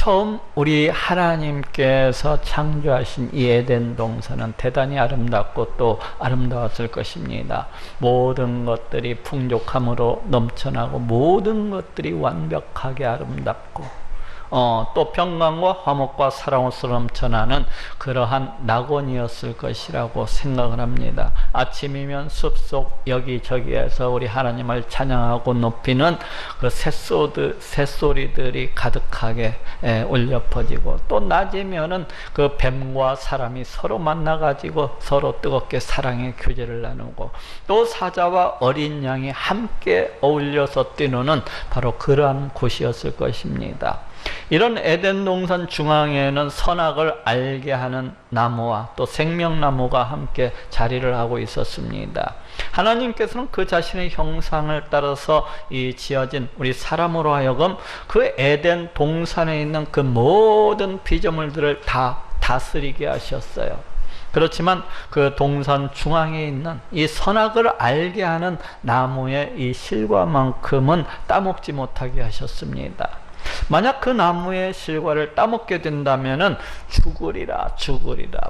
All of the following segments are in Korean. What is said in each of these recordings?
처음 우리 하나님께서 창조하신 이 에덴 동산은 대단히 아름답고 또 아름다웠을 것입니다. 모든 것들이 풍족함으로 넘쳐나고 모든 것들이 완벽하게 아름답고 또 평강과 화목과 사랑으로 넘쳐나는 그러한 낙원이었을 것이라고 생각을 합니다. 아침이면 숲속 여기저기에서 우리 하나님을 찬양하고 높이는 그 새소리들이 가득하게 울려 퍼지고, 또 낮이면은 그 뱀과 사람이 서로 만나가지고 서로 뜨겁게 사랑의 교제를 나누고, 또 사자와 어린 양이 함께 어울려서 뛰노는 바로 그러한 곳이었을 것입니다. 이런 에덴 동산 중앙에는 선악을 알게 하는 나무와 또 생명나무가 함께 자리를 하고 있었습니다. 하나님께서는 그 자신의 형상을 따라서 지어진 우리 사람으로 하여금 그 에덴 동산에 있는 그 모든 피조물들을 다 다스리게 하셨어요. 그렇지만 그 동산 중앙에 있는 이 선악을 알게 하는 나무의 이 실과만큼은 따먹지 못하게 하셨습니다. 만약 그 나무의 실과를 따먹게 된다면은 죽으리라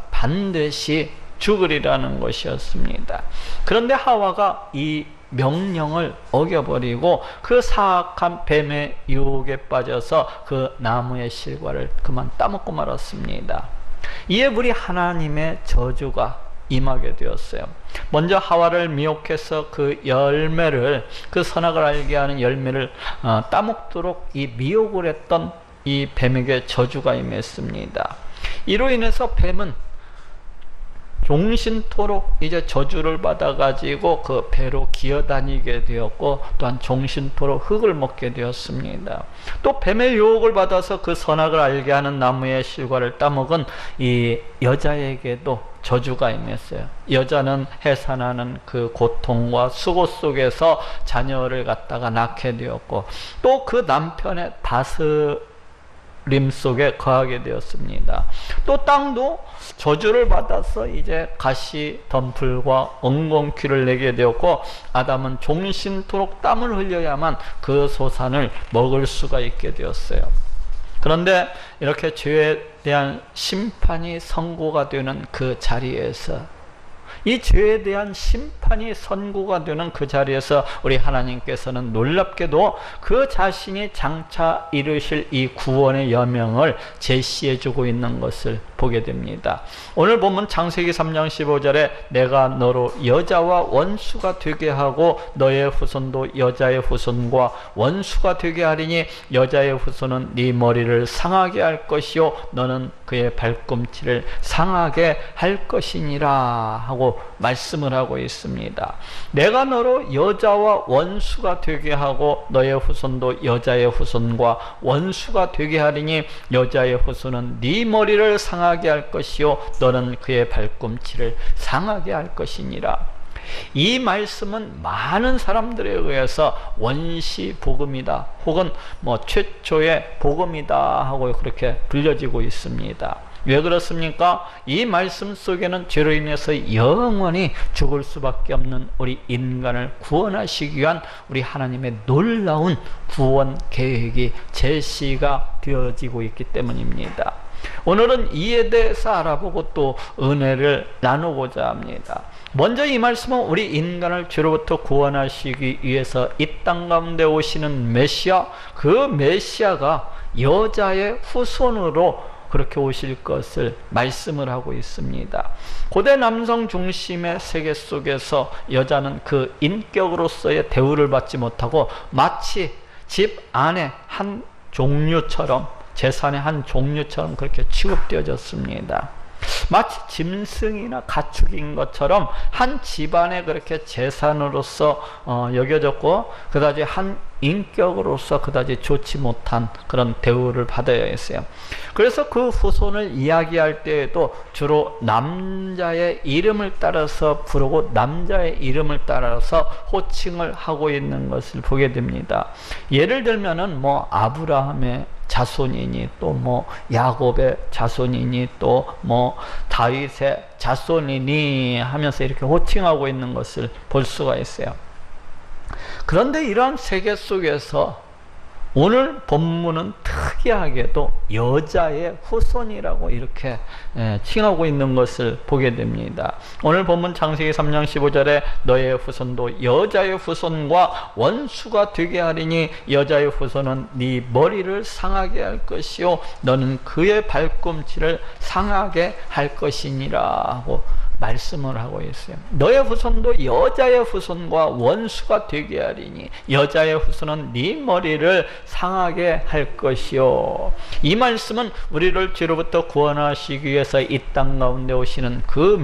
반드시 죽으리라는 것이었습니다. 그런데 하와가 이 명령을 어겨버리고 그 사악한 뱀의 유혹에 빠져서 그 나무의 실과를 그만 따먹고 말았습니다. 이에 우리 하나님의 저주가 임하게 되었어요. 먼저 하와를 미혹해서 그 열매를, 그 선악을 알게 하는 열매를 따먹도록 이 미혹을 했던 이 뱀에게 저주가 임했습니다. 이로 인해서 뱀은 종신토록 이제 저주를 받아가지고 그 배로 기어다니게 되었고, 또한 종신토록 흙을 먹게 되었습니다. 또 뱀의 유혹을 받아서 그 선악을 알게 하는 나무의 실과를 따먹은 이 여자에게도 저주가 임했어요. 여자는 해산하는 그 고통과 수고 속에서 자녀를 갖다가 낳게 되었고, 또 그 남편의 다스림 속에 거하게 되었습니다. 또 땅도 저주를 받아서 이제 가시 덤불과 엉겅퀴를 내게 되었고, 아담은 종신토록 땀을 흘려야만 그 소산을 먹을 수가 있게 되었어요. 그런데 이렇게 죄에 대한 심판이 선고가 되는 그 자리에서, 이 죄에 대한 심판이 선고가 되는 그 자리에서 우리 하나님께서는 놀랍게도 그 자신이 장차 이루실 이 구원의 여명을 제시해 주고 있는 것을 보게 됩니다. 오늘 보면 창세기 3장 15절에 내가 너로 여자와 원수가 되게 하고 너의 후손도 여자의 후손과 원수가 되게 하리니 여자의 후손은 네 머리를 상하게 할 것이요 너는 그의 발꿈치를 상하게 할 것이니라 하고 말씀을 하고 있습니다. 내가 너로 여자와 원수가 되게 하고 너의 후손도 여자의 후손과 원수가 되게 하리니 여자의 후손은 네 머리를 상하게 할 것이요 너는 그의 발꿈치를 상하게 할 것이니라. 이 말씀은 많은 사람들에 의해서 원시 복음이다 혹은 최초의 복음이다 하고 그렇게 불려지고 있습니다. 왜 그렇습니까? 이 말씀 속에는 죄로 인해서 영원히 죽을 수밖에 없는 우리 인간을 구원하시기 위한 우리 하나님의 놀라운 구원 계획이 제시가 되어지고 있기 때문입니다. 오늘은 이에 대해서 알아보고 또 은혜를 나누고자 합니다. 먼저 이 말씀은 우리 인간을 죄로부터 구원하시기 위해서 이 땅 가운데 오시는 메시아, 그 메시아가 여자의 후손으로 그렇게 오실 것을 말씀을 하고 있습니다. 고대 남성 중심의 세계 속에서 여자는 그 인격으로서의 대우를 받지 못하고 마치 집 안에 한 종류처럼, 재산의 한 종류처럼 그렇게 취급되어졌습니다. 마치 짐승이나 가축인 것처럼 한 집안에 그렇게 재산으로서 여겨졌고, 그다지 한 인격으로서 그다지 좋지 못한 그런 대우를 받아야 했어요. 그래서 그 후손을 이야기할 때에도 주로 남자의 이름을 따라서 부르고 남자의 이름을 따라서 호칭을 하고 있는 것을 보게 됩니다. 예를 들면은 아브라함의 자손이니 또 야곱의 자손이니 또 다윗의 자손이니 하면서 이렇게 호칭하고 있는 것을 볼 수가 있어요. 그런데 이러한 세계 속에서 오늘 본문은 특이하게도 여자의 후손이라고 이렇게 칭하고 있는 것을 보게 됩니다. 오늘 본문 창세기 3장 15절에 너의 후손도 여자의 후손과 원수가 되게 하리니 여자의 후손은 네 머리를 상하게 할 것이요 너는 그의 발꿈치를 상하게 할 것이니라 하고 말씀을 하고 있어요. 너의 후손도 여자의 후손과 원수가 되게 하리니 여자의 후손은 네 머리를 상하게 할 것이요. 이 말씀은 우리를 죄로부터 구원하시기 위해서 이 땅 가운데 오시는 그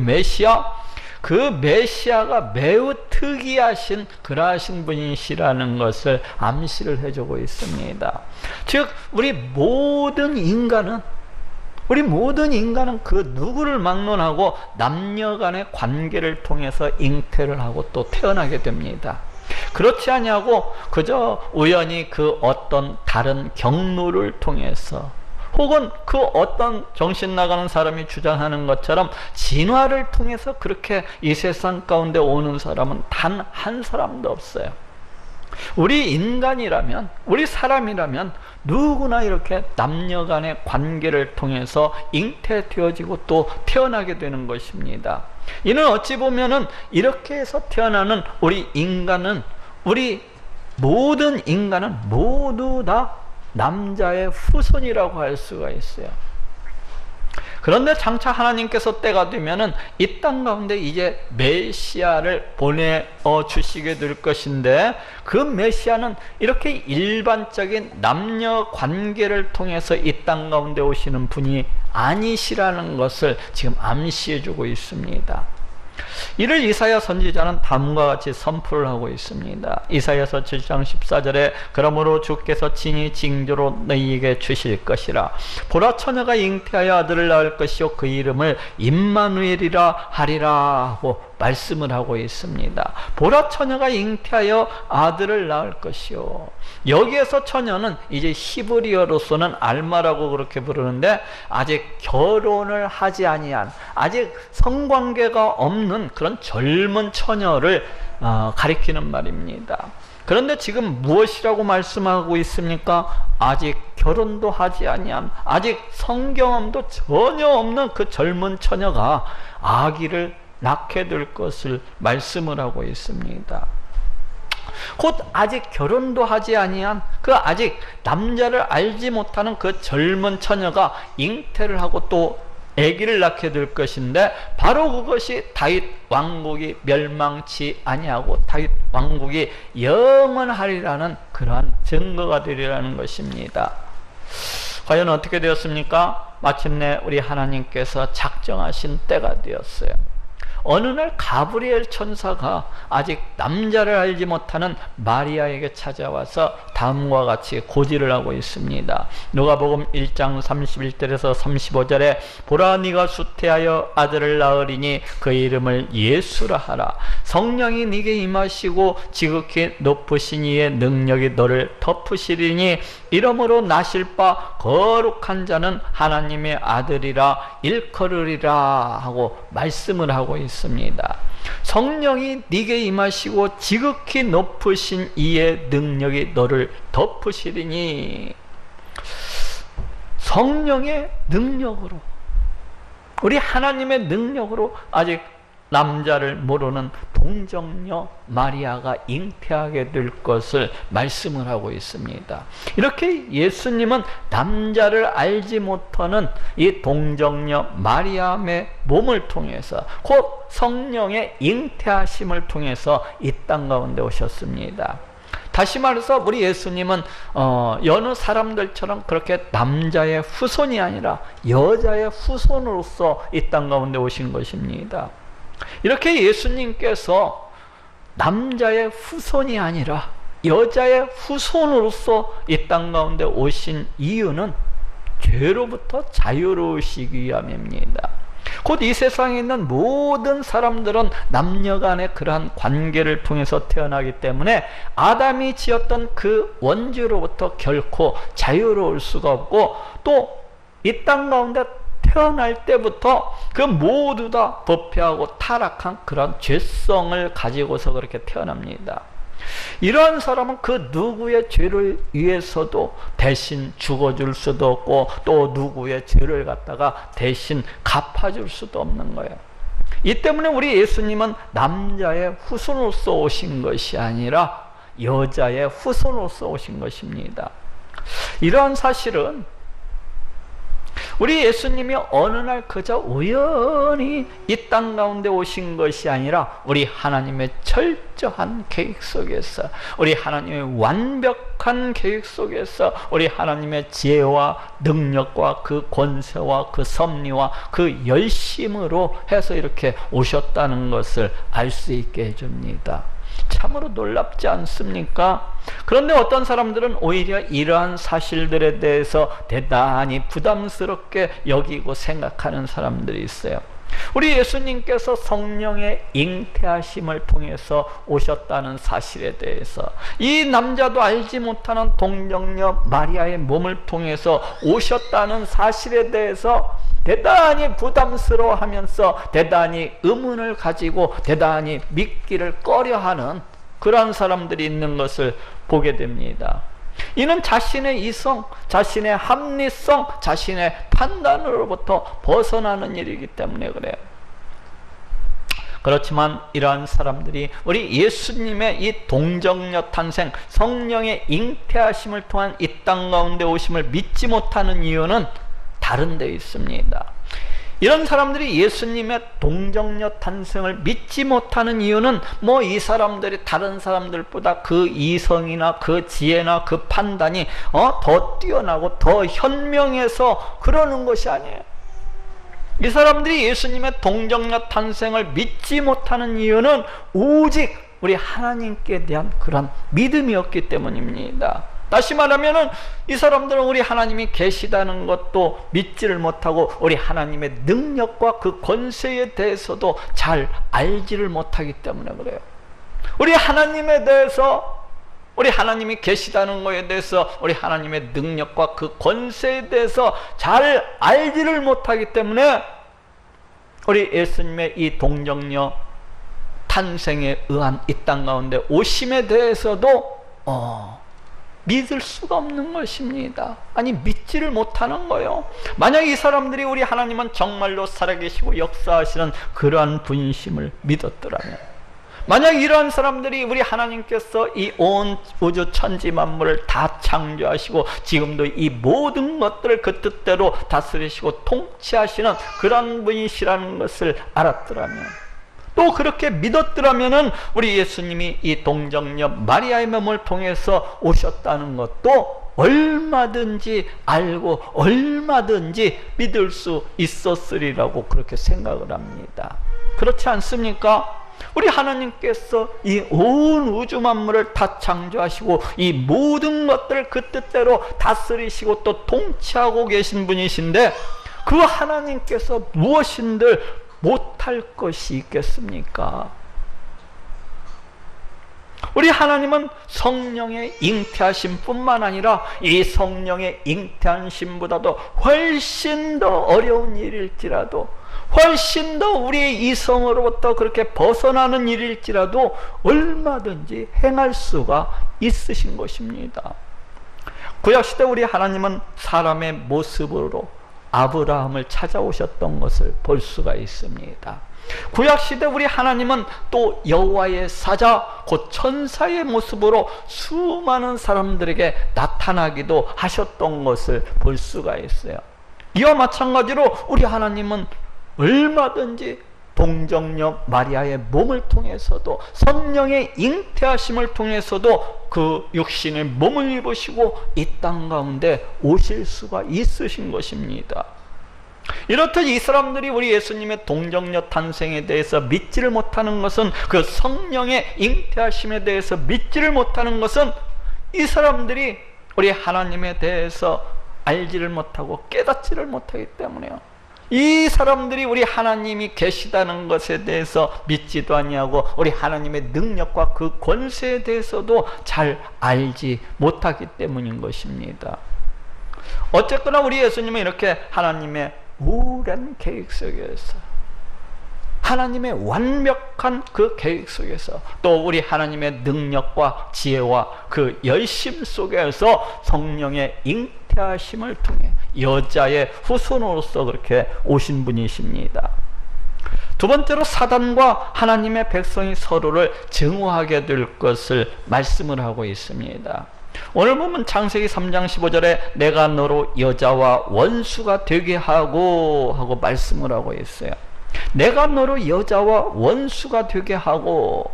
메시아가 매우 특이하신 그러하신 분이시라는 것을 암시를 해주고 있습니다. 즉 우리 모든 인간은 그 누구를 막론하고 남녀 간의 관계를 통해서 잉태를 하고 또 태어나게 됩니다. 그렇지 아니하고 그저 우연히 그 어떤 다른 경로를 통해서 혹은 그 어떤 정신 나가는 사람이 주장하는 것처럼 진화를 통해서 그렇게 이 세상 가운데 오는 사람은 단 한 사람도 없어요. 우리 인간이라면, 우리 사람이라면 누구나 이렇게 남녀 간의 관계를 통해서 잉태되어지고 또 태어나게 되는 것입니다. 이는 어찌 보면은 이렇게 해서 태어나는 우리 모든 인간은 모두 다 남자의 후손이라고 할 수가 있어요. 그런데 장차 하나님께서 때가 되면은 이 땅 가운데 이제 메시아를 보내 주시게 될 것인데 그 메시아는 이렇게 일반적인 남녀 관계를 통해서 이 땅 가운데 오시는 분이 아니시라는 것을 지금 암시해 주고 있습니다. 이를 이사야 선지자는 다음과 같이 선포를 하고 있습니다. 이사야서 7장 14절에 그러므로 주께서 친히 징조로 너희에게 주실 것이라. 보라 처녀가 잉태하여 아들을 낳을 것이요 그 이름을 임마누엘이라 하리라 하고 말씀을 하고 있습니다. 보라 처녀가 잉태하여 아들을 낳을 것이요. 여기에서 처녀는 이제 히브리어로서는 알마라고 그렇게 부르는데 아직 결혼을 하지 아니한, 아직 성관계가 없는 그런 젊은 처녀를 가리키는 말입니다. 그런데 지금 무엇이라고 말씀하고 있습니까? 아직 결혼도 하지 아니한, 아직 성경험도 전혀 없는 그 젊은 처녀가 아기를 낳게 될 것을 말씀을 하고 있습니다. 곧 아직 결혼도 하지 아니한, 그 아직 남자를 알지 못하는 그 젊은 처녀가 잉태를 하고 또 아기를 낳게 될 것인데 바로 그것이 다윗 왕국이 멸망치 아니하고 다윗 왕국이 영원하리라는 그러한 증거가 되리라는 것입니다. 과연 어떻게 되었습니까? 마침내 우리 하나님께서 작정하신 때가 되었어요. 어느 날 가브리엘 천사가 아직 남자를 알지 못하는 마리아에게 찾아와서 다음과 같이 고지를 하고 있습니다. 누가복음 1장 31절에서 35절에 보라 네가 수태하여 아들을 낳으리니 그 이름을 예수라 하라. 성령이 네게 임하시고 지극히 높으신 이의 능력이 너를 덮으시리니 이러므로 나실 바 거룩한 자는 하나님의 아들이라 일컬으리라 하고 말씀을 하고 있습니다. 성령이 네게 임하시고 지극히 높으신 이의 능력이 너를 덮으시리니, 성령의 능력으로, 우리 하나님의 능력으로 아직 남자를 모르는 동정녀 마리아가 잉태하게 될 것을 말씀을 하고 있습니다. 이렇게 예수님은 남자를 알지 못하는 이 동정녀 마리아의 몸을 통해서 곧 성령의 잉태하심을 통해서 이 땅 가운데 오셨습니다. 다시 말해서 우리 예수님은 여느 사람들처럼 그렇게 남자의 후손이 아니라 여자의 후손으로서 이 땅 가운데 오신 것입니다. 이렇게 예수님께서 남자의 후손이 아니라 여자의 후손으로서 이 땅 가운데 오신 이유는 죄로부터 자유로우시기 위함입니다. 곧 이 세상에 있는 모든 사람들은 남녀 간의 그러한 관계를 통해서 태어나기 때문에 아담이 지었던 그 원죄로부터 결코 자유로울 수가 없고, 또 이 땅 가운데 태어날 때부터 그 모두 다 부패하고 타락한 그런 죄성을 가지고서 그렇게 태어납니다. 이러한 사람은 그 누구의 죄를 위해서도 대신 죽어줄 수도 없고 또 누구의 죄를 갖다가 대신 갚아줄 수도 없는 거예요. 이 때문에 우리 예수님은 남자의 후손으로서 오신 것이 아니라 여자의 후손으로서 오신 것입니다. 이러한 사실은 우리 예수님이 어느 날 그저 우연히 이 땅 가운데 오신 것이 아니라 우리 하나님의 철저한 계획 속에서, 우리 하나님의 완벽한 계획 속에서, 우리 하나님의 지혜와 능력과 그 권세와 그 섭리와 그 열심으로 해서 이렇게 오셨다는 것을 알 수 있게 해줍니다. 참으로 놀랍지 않습니까? 그런데 어떤 사람들은 오히려 이러한 사실들에 대해서 대단히 부담스럽게 여기고 생각하는 사람들이 있어요. 우리 예수님께서 성령의 잉태하심을 통해서 오셨다는 사실에 대해서, 이 남자도 알지 못하는 동정녀 마리아의 몸을 통해서 오셨다는 사실에 대해서 대단히 부담스러워하면서 대단히 의문을 가지고 대단히 믿기를 꺼려하는 그러한 사람들이 있는 것을 보게 됩니다. 이는 자신의 이성, 자신의 합리성, 자신의 판단으로부터 벗어나는 일이기 때문에 그래요. 그렇지만 이러한 사람들이 우리 예수님의 이 동정녀 탄생, 성령의 잉태하심을 통한 이 땅 가운데 오심을 믿지 못하는 이유는 다른 데 있습니다. 이런 사람들이 예수님의 동정녀 탄생을 믿지 못하는 이유는 뭐 이 사람들이 다른 사람들보다 그 이성이나 그 지혜나 그 판단이 더 뛰어나고 더 현명해서 그러는 것이 아니에요. 이 사람들이 예수님의 동정녀 탄생을 믿지 못하는 이유는 오직 우리 하나님께 대한 그런 믿음이었기 때문입니다. 다시 말하면 이 사람들은 우리 하나님이 계시다는 것도 믿지를 못하고 우리 하나님의 능력과 그 권세에 대해서도 잘 알지를 못하기 때문에 그래요. 우리 하나님에 대해서, 우리 하나님이 계시다는 것에 대해서, 우리 하나님의 능력과 그 권세에 대해서 잘 알지를 못하기 때문에 우리 예수님의 이 동정녀 탄생에 의한 이 땅 가운데 오심에 대해서도 믿을 수가 없는 것입니다. 아니, 믿지를 못하는 거예요. 만약 이 사람들이 우리 하나님은 정말로 살아계시고 역사하시는 그러한 분심을 믿었더라면, 만약 이러한 사람들이 우리 하나님께서 이 온 우주 천지 만물을 다 창조하시고 지금도 이 모든 것들을 그 뜻대로 다스리시고 통치하시는 그러한 분이시라는 것을 알았더라면, 또 그렇게 믿었더라면은 우리 예수님이 이 동정녀 마리아의 몸을 통해서 오셨다는 것도 얼마든지 알고 얼마든지 믿을 수 있었으리라고 그렇게 생각을 합니다. 그렇지 않습니까? 우리 하나님께서 이 온 우주 만물을 다 창조하시고 이 모든 것들을 그 뜻대로 다스리시고 또 통치하고 계신 분이신데, 그 하나님께서 무엇인들 못할 것이 있겠습니까? 우리 하나님은 성령의 잉태하심 뿐만 아니라 이 성령의 잉태하심보다도 훨씬 더 어려운 일일지라도, 훨씬 더 우리의 이성으로부터 그렇게 벗어나는 일일지라도 얼마든지 행할 수가 있으신 것입니다. 구약시대 우리 하나님은 사람의 모습으로 아브라함을 찾아오셨던 것을 볼 수가 있습니다. 구약시대 우리 하나님은 또 여호와의 사자, 곧 천사의 모습으로 수많은 사람들에게 나타나기도 하셨던 것을 볼 수가 있어요. 이와 마찬가지로 우리 하나님은 얼마든지 동정녀 마리아의 몸을 통해서도, 성령의 잉태하심을 통해서도 그 육신의 몸을 입으시고 이 땅 가운데 오실 수가 있으신 것입니다. 이렇듯 이 사람들이 우리 예수님의 동정녀 탄생에 대해서 믿지를 못하는 것은, 그 성령의 잉태하심에 대해서 믿지를 못하는 것은 이 사람들이 우리 하나님에 대해서 알지를 못하고 깨닫지를 못하기 때문에요. 이 사람들이 우리 하나님이 계시다는 것에 대해서 믿지도 아니하고 우리 하나님의 능력과 그 권세에 대해서도 잘 알지 못하기 때문인 것입니다. 어쨌거나 우리 예수님은 이렇게 하나님의 오랜 계획 속에서 하나님의 완벽한 그 계획 속에서, 또 우리 하나님의 능력과 지혜와 그 열심 속에서 성령의 잉태하심을 통해 여자의 후손으로서 그렇게 오신 분이십니다. 두 번째로 사단과 하나님의 백성이 서로를 증오하게 될 것을 말씀을 하고 있습니다. 오늘 보면 창세기 3장 15절에 내가 너로 여자와 원수가 되게 하고 말씀을 하고 있어요. 내가 너로 여자와 원수가 되게 하고,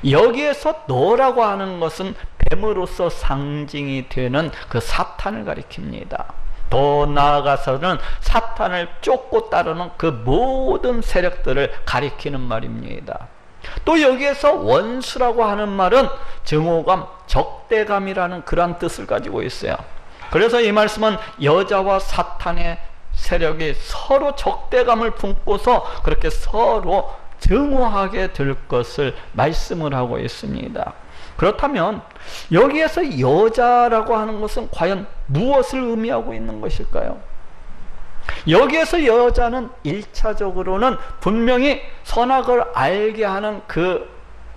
여기에서 너라고 하는 것은 뱀으로서 상징이 되는 그 사탄을 가리킵니다. 더 나아가서는 사탄을 쫓고 따르는 그 모든 세력들을 가리키는 말입니다. 또 여기에서 원수라고 하는 말은 증오감, 적대감이라는 그러한 뜻을 가지고 있어요. 그래서 이 말씀은 여자와 사탄의 세력이 서로 적대감을 품고서 그렇게 서로 증오하게 될 것을 말씀을 하고 있습니다. 그렇다면 여기에서 여자라고 하는 것은 과연 무엇을 의미하고 있는 것일까요? 여기에서 여자는 1차적으로는 분명히 선악을 알게 하는 그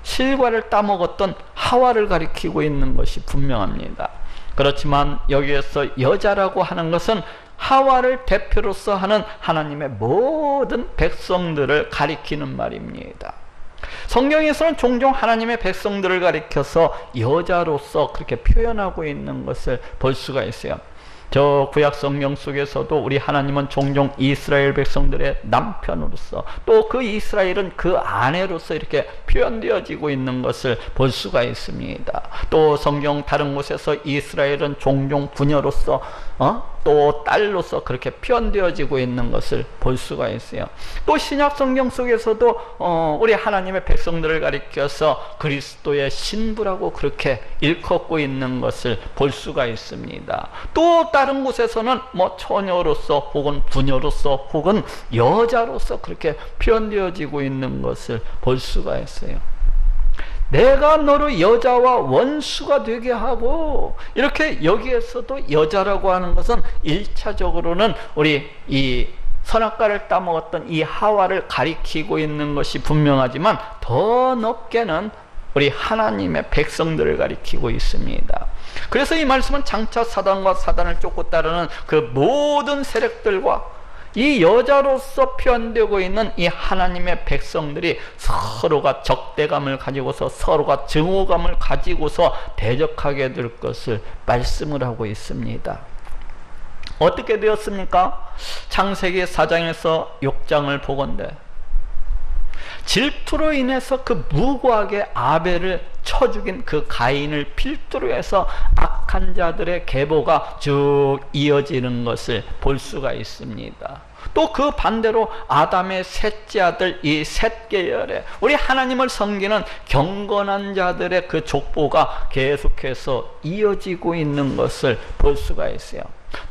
실과를 따먹었던 하와를 가리키고 있는 것이 분명합니다. 그렇지만 여기에서 여자라고 하는 것은 하와를 대표로서 하는 하나님의 모든 백성들을 가리키는 말입니다. 성경에서는 종종 하나님의 백성들을 가리켜서 여자로서 그렇게 표현하고 있는 것을 볼 수가 있어요. 저 구약 성경 속에서도 우리 하나님은 종종 이스라엘 백성들의 남편으로서, 또 그 이스라엘은 그 아내로서 이렇게 표현되어지고 있는 것을 볼 수가 있습니다. 또 성경 다른 곳에서 이스라엘은 종종 부녀로서 또 딸로서 그렇게 표현되어지고 있는 것을 볼 수가 있어요. 또 신약 성경 속에서도 우리 하나님의 백성들을 가리켜서 그리스도의 신부라고 그렇게 일컫고 있는 것을 볼 수가 있습니다. 또 다른 곳에서는 뭐 처녀로서 혹은 부녀로서 혹은 여자로서 그렇게 표현되어지고 있는 것을 볼 수가 있어요. 내가 너로 여자와 원수가 되게 하고, 이렇게 여기에서도 여자라고 하는 것은 1차적으로는 우리 이 선악과를 따먹었던 이 하와를 가리키고 있는 것이 분명하지만, 더 높게는 우리 하나님의 백성들을 가리키고 있습니다. 그래서 이 말씀은 장차 사단과 사단을 쫓고 따르는 그 모든 세력들과 이 여자로서 표현되고 있는 이 하나님의 백성들이 서로가 적대감을 가지고서, 서로가 증오감을 가지고서 대적하게 될 것을 말씀을 하고 있습니다. 어떻게 되었습니까? 창세기 4장에서 6장을 보건대 질투로 인해서 그 무고하게 아벨을 쳐 죽인 그 가인을 필두로 해서 악한 자들의 계보가 쭉 이어지는 것을 볼 수가 있습니다. 또 그 반대로 아담의 셋째 아들 이 셋 계열에 우리 하나님을 섬기는 경건한 자들의 그 족보가 계속해서 이어지고 있는 것을 볼 수가 있어요.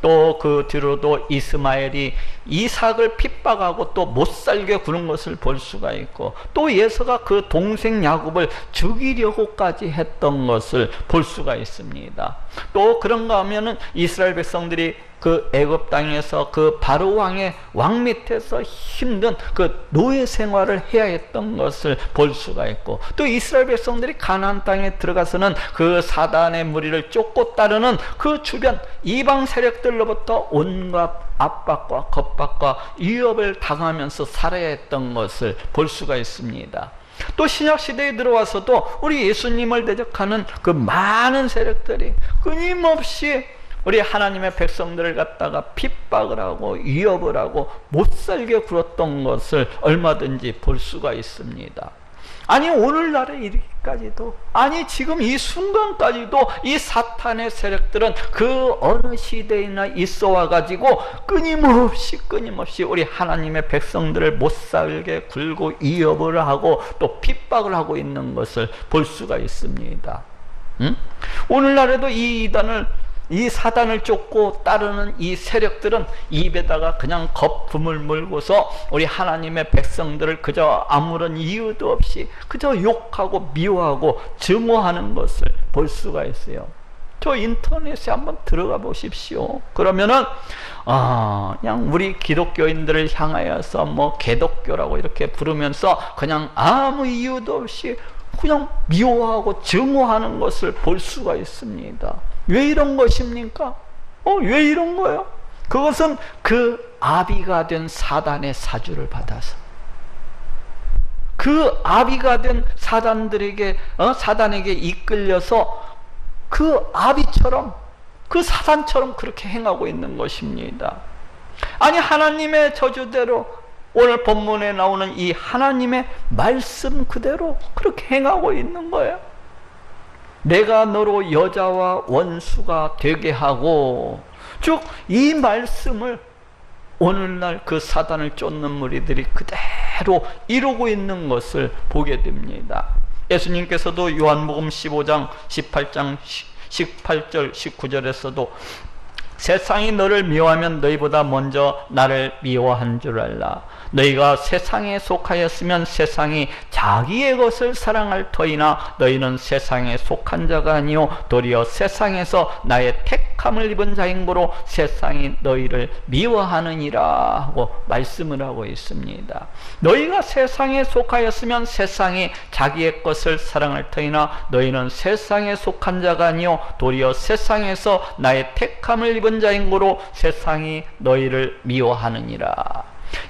또 그 뒤로도 이스마엘이 이삭을 핍박하고 또 못살게 구는 것을 볼 수가 있고, 또 예서가 그 동생 야곱을 죽이려고까지 했던 것을 볼 수가 있습니다. 또 그런가 하면은 이스라엘 백성들이 그 애굽 땅에서 그 바로 왕의 왕 밑에서 힘든 그 노예 생활을 해야 했던 것을 볼 수가 있고, 또 이스라엘 백성들이 가나안 땅에 들어가서는 그 사단의 무리를 쫓고 따르는 그 주변 이방 세력들로부터 온갖 압박과 겁박과 위협을 당하면서 살아야 했던 것을 볼 수가 있습니다. 또 신약시대에 들어와서도 우리 예수님을 대적하는 그 많은 세력들이 끊임없이 우리 하나님의 백성들을 갖다가 핍박을 하고 위협을 하고 못살게 굴었던 것을 얼마든지 볼 수가 있습니다. 아니 오늘날에 이르기까지도, 아니 지금 이 순간까지도 이 사탄의 세력들은 그 어느 시대에나 있어 와가지고 끊임없이 우리 하나님의 백성들을 못살게 굴고 위협을 하고 또 핍박을 하고 있는 것을 볼 수가 있습니다. 오늘날에도 이 사단을 쫓고 따르는 이 세력들은 입에다가 그냥 거품을 물고서 우리 하나님의 백성들을 그저 아무런 이유도 없이 그저 욕하고 미워하고 증오하는 것을 볼 수가 있어요. 저 인터넷에 한번 들어가 보십시오. 그러면은 그냥 우리 기독교인들을 향하여서 뭐 개독교라고 이렇게 부르면서 그냥 아무 이유도 없이 그냥 미워하고 증오하는 것을 볼 수가 있습니다. 왜 이런 것입니까? 왜 이런 거예요? 그것은 그 아비가 된 사단의 사주를 받아서, 그 아비가 된 사단에게 이끌려서 그 아비처럼, 그 사단처럼 그렇게 행하고 있는 것입니다. 아니, 하나님의 저주대로, 오늘 본문에 나오는 이 하나님의 말씀 그대로 그렇게 행하고 있는 거예요. 내가 너로 여자와 원수가 되게 하고, 즉 이 말씀을 오늘날 그 사단을 쫓는 무리들이 그대로 이루고 있는 것을 보게 됩니다. 예수님께서도 요한복음 15장 18절 19절에서도 세상이 너를 미워하면 너희보다 먼저 나를 미워한 줄 알라. 너희가 세상에 속하였으면 세상이 자기의 것을 사랑할 터이나 너희는 세상에 속한 자가 아니요 도리어 세상에서 나의 택함을 입은 자인고로 세상이 너희를 미워하느니라 하고 말씀을 하고 있습니다. 너희가 세상에 속하였으면 세상이 자기의 것을 사랑할 터이나 너희는 세상에 속한 자가 아니요 도리어 세상에서 나의 택함을 입은 자인고로 세상이 너희를 미워하느니라.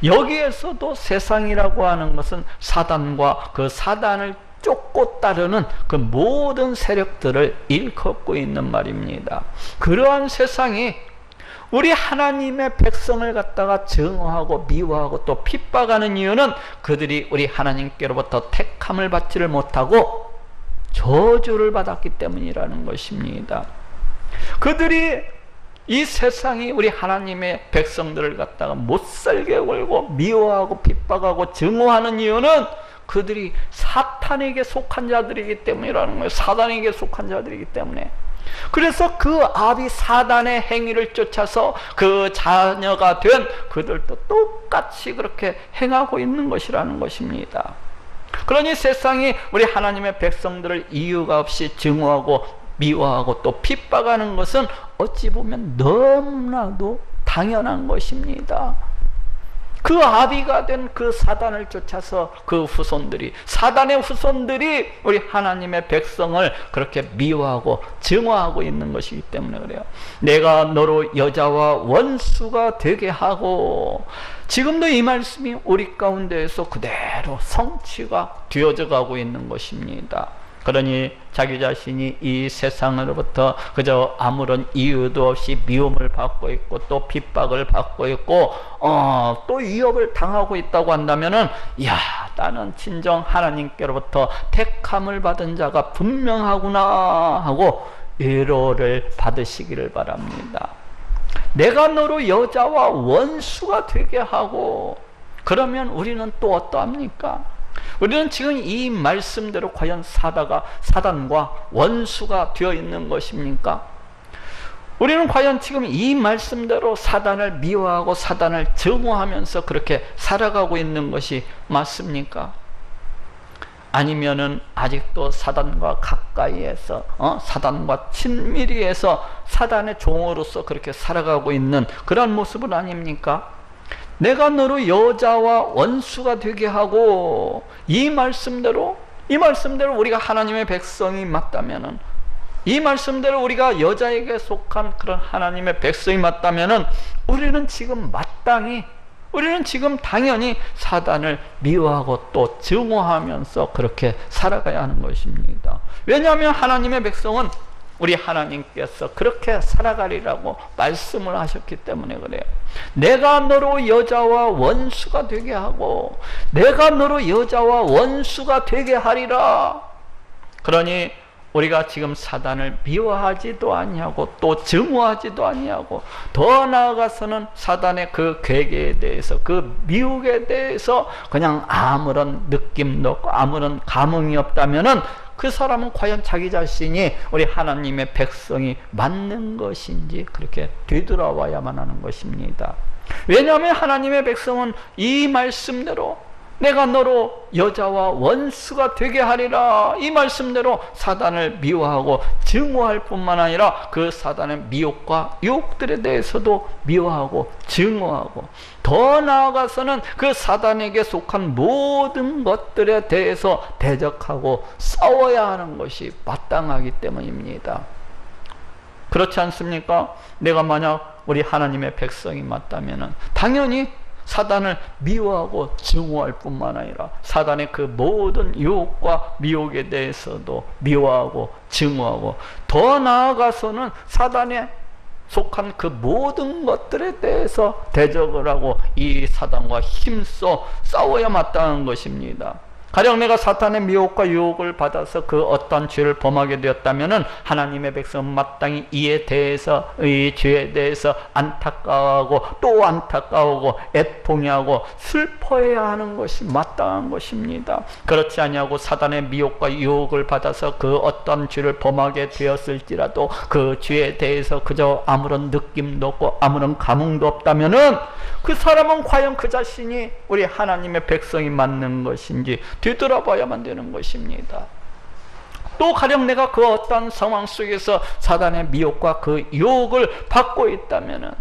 여기에서도 세상이라고 하는 것은 사단과 그 사단을 쫓고 따르는 그 모든 세력들을 일컫고 있는 말입니다. 그러한 세상이 우리 하나님의 백성을 갖다가 증오하고 미워하고 또 핍박하는 이유는 그들이 우리 하나님께로부터 택함을 받지를 못하고 저주를 받았기 때문이라는 것입니다. 그들이 이 세상이 우리 하나님의 백성들을 갖다가 못살게 굴고 미워하고 핍박하고 증오하는 이유는 그들이 사탄에게 속한 자들이기 때문이라는 거예요. 사단에게 속한 자들이기 때문에. 그래서 그 아비 사단의 행위를 쫓아서 그 자녀가 된 그들도 똑같이 그렇게 행하고 있는 것이라는 것입니다. 그러니 세상이 우리 하나님의 백성들을 이유가 없이 증오하고 미워하고 또 핍박하는 것은 어찌 보면 너무나도 당연한 것입니다. 그 아비가 된 그 사단을 쫓아서 그 후손들이, 사단의 후손들이 우리 하나님의 백성을 그렇게 미워하고 증오하고 있는 것이기 때문에 그래요. 내가 너로 여자와 원수가 되게 하고, 지금도 이 말씀이 우리 가운데에서 그대로 성취가 되어져 가고 있는 것입니다. 그러니 자기 자신이 이 세상으로부터 그저 아무런 이유도 없이 미움을 받고 있고 또 핍박을 받고 있고 또 위협을 당하고 있다고 한다면은, 야, 나는 진정 하나님께로부터 택함을 받은 자가 분명하구나 하고 위로를 받으시기를 바랍니다. 내가 너로 여자와 원수가 되게 하고, 그러면 우리는 또 어떠합니까? 우리는 지금 이 말씀대로 과연 사단과 원수가 되어 있는 것입니까? 우리는 과연 지금 이 말씀대로 사단을 미워하고 사단을 증오하면서 그렇게 살아가고 있는 것이 맞습니까? 아니면은 아직도 사단과 가까이에서 사단과 친밀히해서 사단의 종으로서 그렇게 살아가고 있는 그런 모습은 아닙니까? 내가 너로 여자와 원수가 되게 하고, 이 말씀대로 우리가 하나님의 백성이 맞다면은, 이 말씀대로 우리가 여자에게 속한 그런 하나님의 백성이 맞다면은, 우리는 지금 당연히 사단을 미워하고 또 증오하면서 그렇게 살아가야 하는 것입니다. 왜냐하면 하나님의 백성은 우리 하나님께서 그렇게 살아가리라고 말씀을 하셨기 때문에 그래요. 내가 너로 여자와 원수가 되게 하고, 내가 너로 여자와 원수가 되게 하리라. 그러니 우리가 지금 사단을 미워하지도 아니하고 또 증오하지도 아니하고, 더 나아가서는 사단의 그 괴계에 대해서, 그 미혹에 대해서 그냥 아무런 느낌도 없고 아무런 감흥이 없다면은 그 사람은 과연 자기 자신이 우리 하나님의 백성이 맞는 것인지 그렇게 되돌아와야만 하는 것입니다. 왜냐하면 하나님의 백성은 이 말씀대로 내가 너로 여자와 원수가 되게 하리라. 이 말씀대로 사단을 미워하고 증오할 뿐만 아니라 그 사단의 미혹과 유혹들에 대해서도 미워하고 증오하고, 더 나아가서는 그 사단에게 속한 모든 것들에 대해서 대적하고 싸워야 하는 것이 마땅하기 때문입니다. 그렇지 않습니까? 내가 만약 우리 하나님의 백성이 맞다면 당연히 사단을 미워하고 증오할 뿐만 아니라 사단의 그 모든 유혹과 미혹에 대해서도 미워하고 증오하고, 더 나아가서는 사단에 속한 그 모든 것들에 대해서 대적을 하고 이 사단과 힘써 싸워야 마땅한 것입니다. 가령 내가 사탄의 미혹과 유혹을 받아서 그 어떤 죄를 범하게 되었다면 하나님의 백성은 마땅히 이에 대해서, 이 죄에 대해서 안타까워하고 또 안타까워하고 애통해하고 슬퍼해야 하는 것이 마땅한 것입니다. 그렇지 아니하고 사단의 미혹과 유혹을 받아서 그 어떤 죄를 범하게 되었을지라도 그 죄에 대해서 그저 아무런 느낌도 없고 아무런 감흥도 없다면 그 사람은 과연 그 자신이 우리 하나님의 백성이 맞는 것인지 뒤돌아봐야만 되는 것입니다. 또 가령 내가 그 어떤 상황 속에서 사단의 미혹과 그 유혹을 받고 있다면,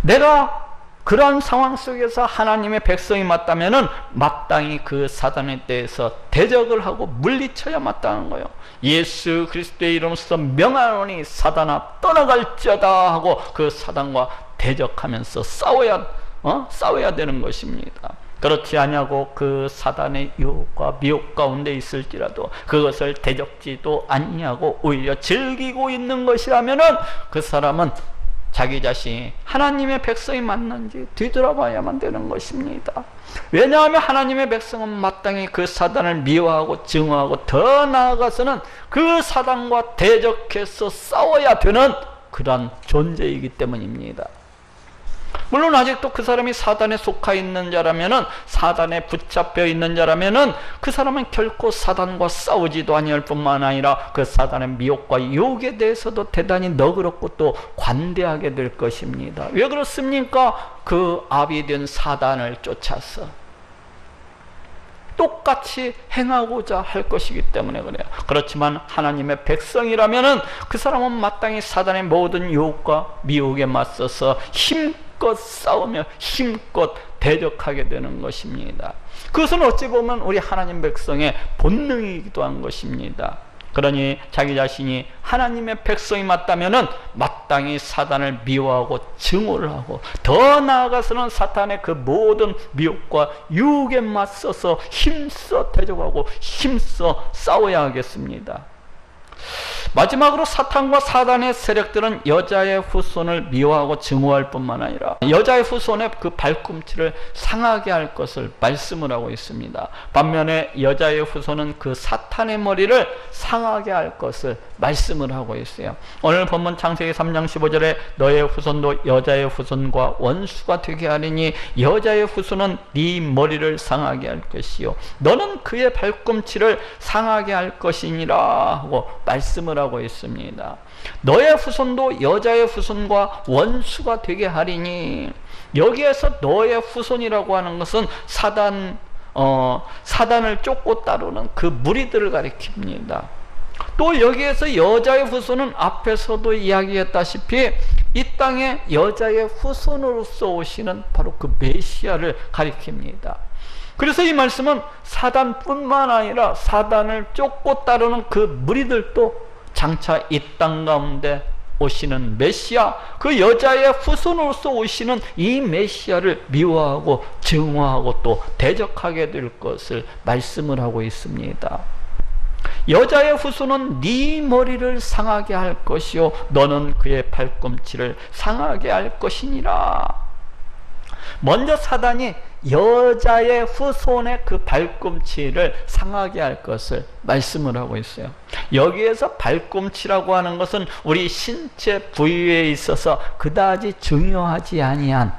내가 그런 상황 속에서 하나님의 백성이 맞다면 마땅히 그 사단에 대해서 대적을 하고 물리쳐야 마땅한 거예요. 예수 그리스도의 이름으로써 명하노니 사단아 떠나갈지어다 하고 그 사단과 대적하면서 싸워야 되는 것입니다. 그렇지 아니하고 그 사단의 유혹과 미혹 가운데 있을지라도 그것을 대적지도 아니하고 오히려 즐기고 있는 것이라면은 그 사람은 자기 자신이 하나님의 백성이 맞는지 뒤돌아봐야만 되는 것입니다. 왜냐하면 하나님의 백성은 마땅히 그 사단을 미워하고 증오하고 더 나아가서는 그 사단과 대적해서 싸워야 되는 그러한 존재이기 때문입니다. 물론 아직도 그 사람이 사단에 속하 있는 자라면은, 사단에 붙잡혀 있는 자라면은 그 사람은 결코 사단과 싸우지도 아니할 뿐만 아니라 그 사단의 미혹과 유혹에 대해서도 대단히 너그럽고 또 관대하게 될 것입니다. 왜 그렇습니까? 그 아비된 사단을 쫓아서 똑같이 행하고자 할 것이기 때문에 그래요. 그렇지만 하나님의 백성이라면은 그 사람은 마땅히 사단의 모든 유혹과 미혹에 맞서서 힘껏 싸우며 힘껏 대적하게 되는 것입니다. 그것은 어찌 보면 우리 하나님 백성의 본능이기도 한 것입니다. 그러니 자기 자신이 하나님의 백성이 맞다면은 마땅히 사단을 미워하고 증오를 하고, 더 나아가서는 사탄의 그 모든 미혹과 유혹에 맞서서 힘써 대적하고 힘써 싸워야 하겠습니다. 마지막으로 사탄과 사단의 세력들은 여자의 후손을 미워하고 증오할 뿐만 아니라 여자의 후손의 그 발꿈치를 상하게 할 것을 말씀을 하고 있습니다. 반면에 여자의 후손은 그 사탄의 머리를 상하게 할 것을 말씀을 하고 있어요. 오늘 본문 창세기 3장 15절에 너의 후손도 여자의 후손과 원수가 되게 하리니 여자의 후손은 네 머리를 상하게 할 것이요 너는 그의 발꿈치를 상하게 할 것이니라 하고 말씀을 하고 있습니다. 너의 후손도 여자의 후손과 원수가 되게 하리니, 여기에서 너의 후손이라고 하는 것은 사단을 쫓고 따르는 그 무리들을 가리킵니다. 또 여기에서 여자의 후손은 앞에서도 이야기했다시피 이 땅에 여자의 후손으로서 오시는 바로 그 메시아를 가리킵니다. 그래서 이 말씀은 사단뿐만 아니라 사단을 쫓고 따르는 그 무리들도 장차 이 땅 가운데 오시는 메시아, 그 여자의 후손으로서 오시는 이 메시아를 미워하고 증오하고 또 대적하게 될 것을 말씀을 하고 있습니다. 여자의 후손은 네 머리를 상하게 할 것이요 너는 그의 발꿈치를 상하게 할 것이니라. 먼저 사단이 여자의 후손의 그 발꿈치를 상하게 할 것을 말씀을 하고 있어요. 여기에서 발꿈치라고 하는 것은 우리 신체 부위에 있어서 그다지 중요하지 아니한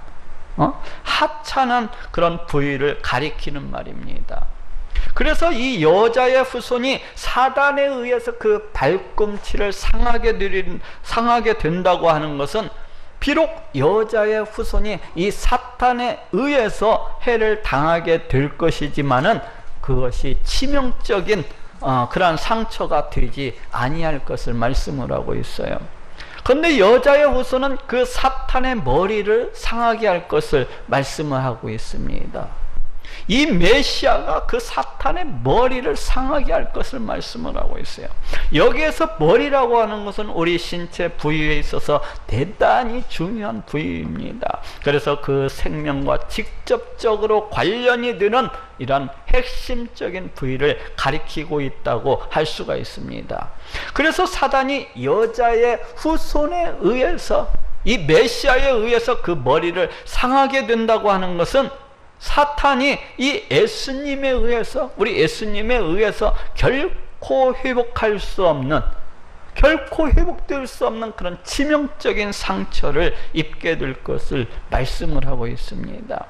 하찮은 그런 부위를 가리키는 말입니다. 그래서 이 여자의 후손이 사단에 의해서 그 발꿈치를 상하게 된다고 하는 것은 비록 여자의 후손이 이 사탄에 의해서 해를 당하게 될 것이지만은 그것이 치명적인 그러한 상처가 되지 아니할 것을 말씀을 하고 있어요. 그런데 여자의 후손은 그 사탄의 머리를 상하게 할 것을 말씀을 하고 있습니다. 이 메시아가 그 사탄의 머리를 상하게 할 것을 말씀을 하고 있어요. 여기에서 머리라고 하는 것은 우리 신체 부위에 있어서 대단히 중요한 부위입니다. 그래서 그 생명과 직접적으로 관련이 되는 이런 핵심적인 부위를 가리키고 있다고 할 수가 있습니다. 그래서 사단이 여자의 후손에 의해서, 이 메시아에 의해서 그 머리를 상하게 된다고 하는 것은 사탄이 이 예수님에 의해서, 우리 예수님에 의해서 결코 회복할 수 없는, 결코 회복될 수 없는 그런 치명적인 상처를 입게 될 것을 말씀을 하고 있습니다.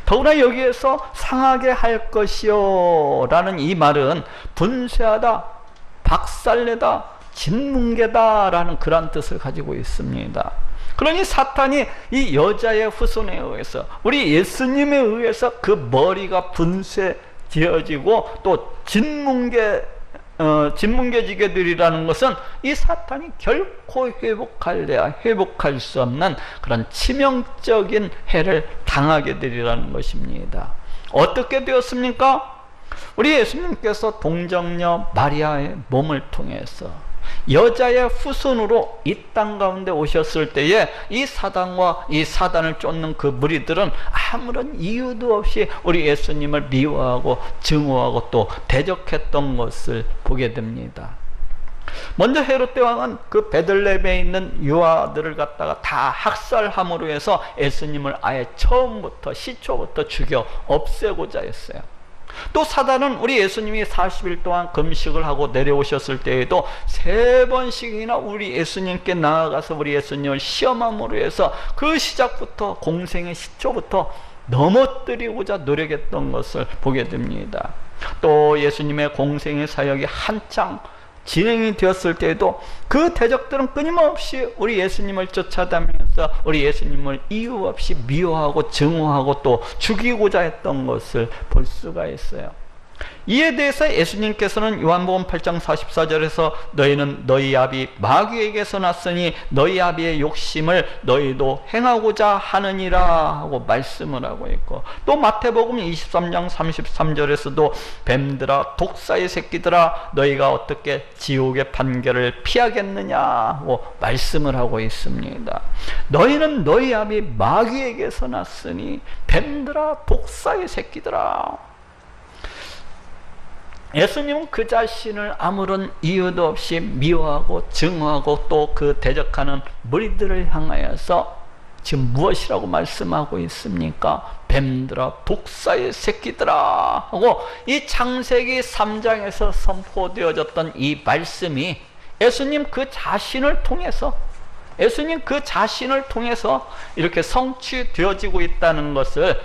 더구나 여기에서 상하게 할 것이요 라는 이 말은 분쇄하다, 박살내다, 짓뭉개다 라는 그런 뜻을 가지고 있습니다. 그러니 사탄이 이 여자의 후손에 의해서, 우리 예수님에 의해서 그 머리가 분쇄되어지고 또 짓뭉개지게 되리라는 것은 이 사탄이 결코 회복할 수 없는 그런 치명적인 해를 당하게 되리라는 것입니다. 어떻게 되었습니까? 우리 예수님께서 동정녀 마리아의 몸을 통해서 여자의 후손으로 이 땅 가운데 오셨을 때에 이 사단과 이 사단을 쫓는 그 무리들은 아무런 이유도 없이 우리 예수님을 미워하고 증오하고 또 대적했던 것을 보게 됩니다. 먼저 헤롯 왕은 그 베들레헴에 있는 유아들을 갖다가 다 학살함으로 해서 예수님을 아예 처음부터 시초부터 죽여 없애고자 했어요. 또 사단은 우리 예수님이 40일 동안 금식을 하고 내려오셨을 때에도 3번씩이나 우리 예수님께 나아가서 우리 예수님을 시험함으로 해서 그 시작부터, 공생의 시초부터 넘어뜨리고자 노력했던 것을 보게 됩니다. 또 예수님의 공생의 사역이 한창 진행이 되었을 때에도 그 대적들은 끊임없이 우리 예수님을 쫓아다니면서 우리 예수님을 이유 없이 미워하고 증오하고 또 죽이고자 했던 것을 볼 수가 있어요. 이에 대해서 예수님께서는 요한복음 8장 44절에서 너희는 너희 아비 마귀에게서 났으니 너희 아비의 욕심을 너희도 행하고자 하느니라 하고 말씀을 하고 있고, 또 마태복음 23장 33절에서도 뱀들아 독사의 새끼들아 너희가 어떻게 지옥의 판결을 피하겠느냐 하고 말씀을 하고 있습니다. 너희는 너희 아비 마귀에게서 났으니 뱀들아 독사의 새끼들아. 예수님은 그 자신을 아무런 이유도 없이 미워하고 증오하고 또 그 대적하는 무리들을 향하여서 지금 무엇이라고 말씀하고 있습니까? 뱀들아 독사의 새끼들아 하고 이 창세기 3장에서 선포되어졌던 이 말씀이 예수님 그 자신을 통해서 이렇게 성취되어지고 있다는 것을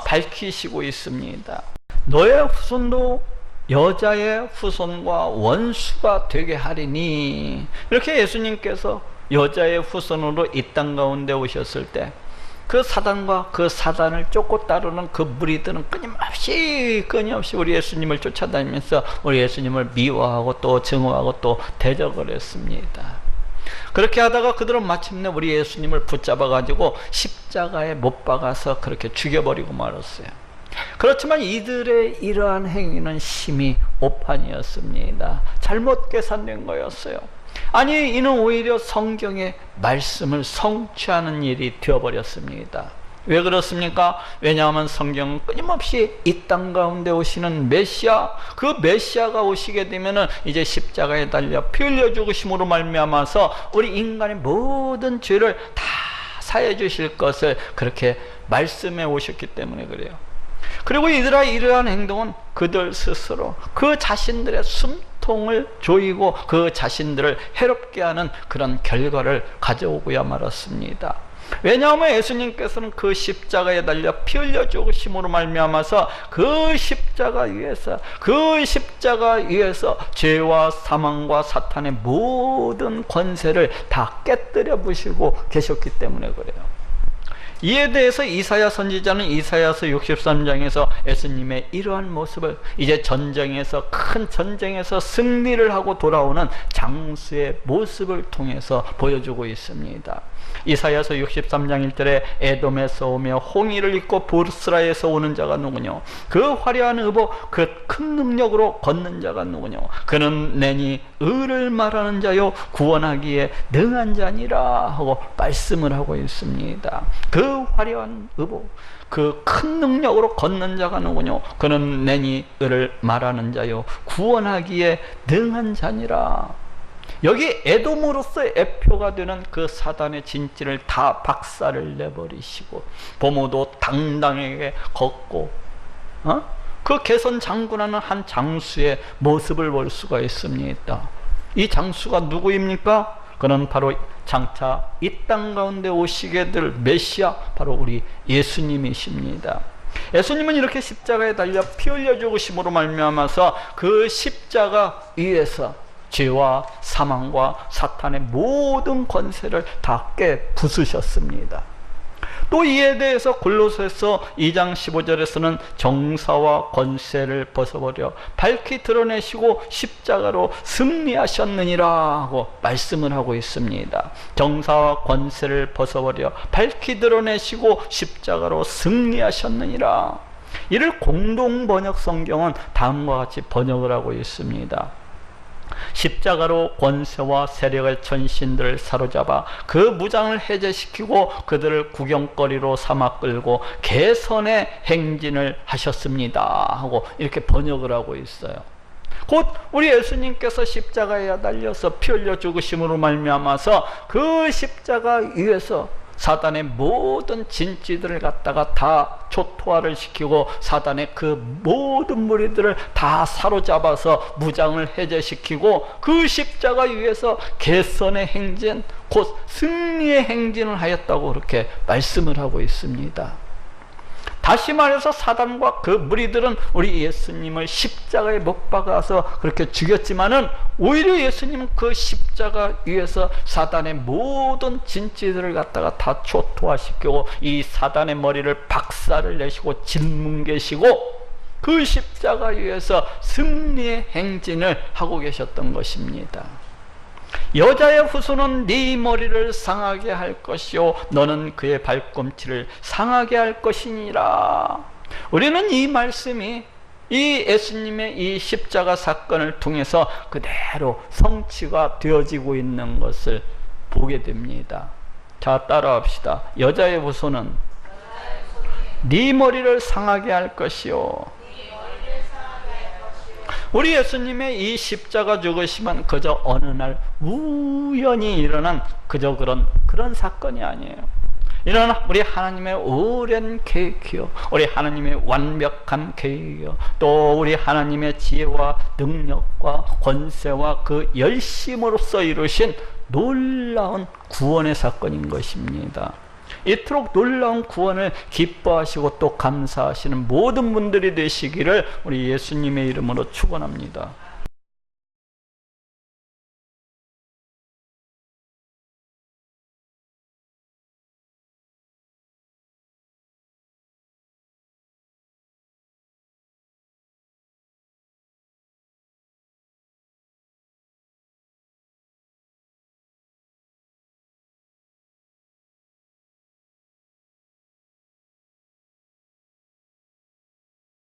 밝히시고 있습니다. 너의 후손도 여자의 후손과 원수가 되게 하리니, 이렇게 예수님께서 여자의 후손으로 이 땅 가운데 오셨을 때 그 사단과 그 사단을 쫓고 따르는 그 무리들은 끊임없이 우리 예수님을 쫓아다니면서 우리 예수님을 미워하고 또 증오하고 또 대적을 했습니다. 그렇게 하다가 그들은 마침내 우리 예수님을 붙잡아 가지고 십자가에 못 박아서 그렇게 죽여버리고 말았어요. 그렇지만 이들의 이러한 행위는 심히 오판이었습니다. 잘못 계산된 거였어요. 아니, 이는 오히려 성경의 말씀을 성취하는 일이 되어버렸습니다. 왜 그렇습니까? 왜냐하면 성경은 끊임없이 이 땅 가운데 오시는 메시아, 그 메시아가 오시게 되면은 이제 십자가에 달려 피 흘려 죽으심으로 말미암아서 우리 인간의 모든 죄를 다 사해 주실 것을 그렇게 말씀해 오셨기 때문에 그래요. 그리고 이들의 이러한 행동은 그들 스스로 그 자신들의 숨통을 조이고 그 자신들을 해롭게 하는 그런 결과를 가져오고야 말았습니다. 왜냐하면 예수님께서는 그 십자가에 달려 피 흘려 죽으심으로 말미암아서 그 십자가 위에서 죄와 사망과 사탄의 모든 권세를 다 깨뜨려 부시고 계셨기 때문에 그래요. 이에 대해서 이사야 선지자는 이사야서 63장에서 예수님의 이러한 모습을 이제 큰 전쟁에서 승리를 하고 돌아오는 장수의 모습을 통해서 보여주고 있습니다. 이사야서 63장 1절에 에돔에서 오며 홍의를 입고 보스라에서 오는 자가 누구뇨? 그 화려한 의복, 그 큰 능력으로 걷는 자가 누구뇨? 그는 내니 의를 말하는 자요 구원하기에 능한 자니라 하고 말씀을 하고 있습니다. 그 화려한 의복, 그 큰 능력으로 걷는 자가 누구뇨? 그는 내니 의를 말하는 자요 구원하기에 능한 자니라. 여기 에돔으로서의 애표가 되는 그 사단의 진지를 다 박살을 내버리시고 보모도 당당하게 걷고 그 개선 장군하는 한 장수의 모습을 볼 수가 있습니다. 이 장수가 누구입니까? 그는 바로 장차 이 땅 가운데 오시게 될 메시아, 바로 우리 예수님이십니다. 예수님은 이렇게 십자가에 달려 피 흘려 죽으심으로 말미암아서 그 십자가 위에서 죄와 사망과 사탄의 모든 권세를 다 깨부수셨습니다. 또 이에 대해서 골로새서 2장 15절에서는 정사와 권세를 벗어버려 밝히 드러내시고 십자가로 승리하셨느니라 하고 말씀을 하고 있습니다. 정사와 권세를 벗어버려 밝히 드러내시고 십자가로 승리하셨느니라. 이를 공동번역 성경은 다음과 같이 번역을 하고 있습니다. 십자가로 권세와 세력의 전신들을 사로잡아 그 무장을 해제시키고 그들을 구경거리로 삼아 끌고 개선의 행진을 하셨습니다 하고 이렇게 번역을 하고 있어요. 곧 우리 예수님께서 십자가에 달려서 피 흘려 죽으심으로 말미암아서 그 십자가 위에서 사단의 모든 진지들을 갖다가 다 초토화를 시키고 사단의 그 모든 무리들을 다 사로잡아서 무장을 해제시키고 그 십자가 위에서 개선의 행진, 곧 승리의 행진을 하였다고 그렇게 말씀을 하고 있습니다. 다시 말해서 사단과 그 무리들은 우리 예수님을 십자가에 못 박아서 그렇게 죽였지만은 오히려 예수님은 그 십자가 위에서 사단의 모든 진지들을 갖다가 다 초토화시키고 이 사단의 머리를 박살을 내시고 짓뭉개시고 그 십자가 위에서 승리의 행진을 하고 계셨던 것입니다. 여자의 후손은 네 머리를 상하게 할 것이요 너는 그의 발꿈치를 상하게 할 것이니라. 우리는 이 말씀이 이 예수님의 이 십자가 사건을 통해서 그대로 성취가 되어지고 있는 것을 보게 됩니다. 자, 따라합시다. 여자의 후손은 네 머리를 상하게 할 것이요. 우리 예수님의 이 십자가 죽으심은 그저 어느 날 우연히 일어난 그저 그런 사건이 아니에요. 이는 우리 하나님의 오랜 계획이요, 우리 하나님의 완벽한 계획이요, 또 우리 하나님의 지혜와 능력과 권세와 그 열심으로써 이루신 놀라운 구원의 사건인 것입니다. 이토록 놀라운 구원을 기뻐하시고 또 감사하시는 모든 분들이 되시기를 우리 예수님의 이름으로 축원합니다.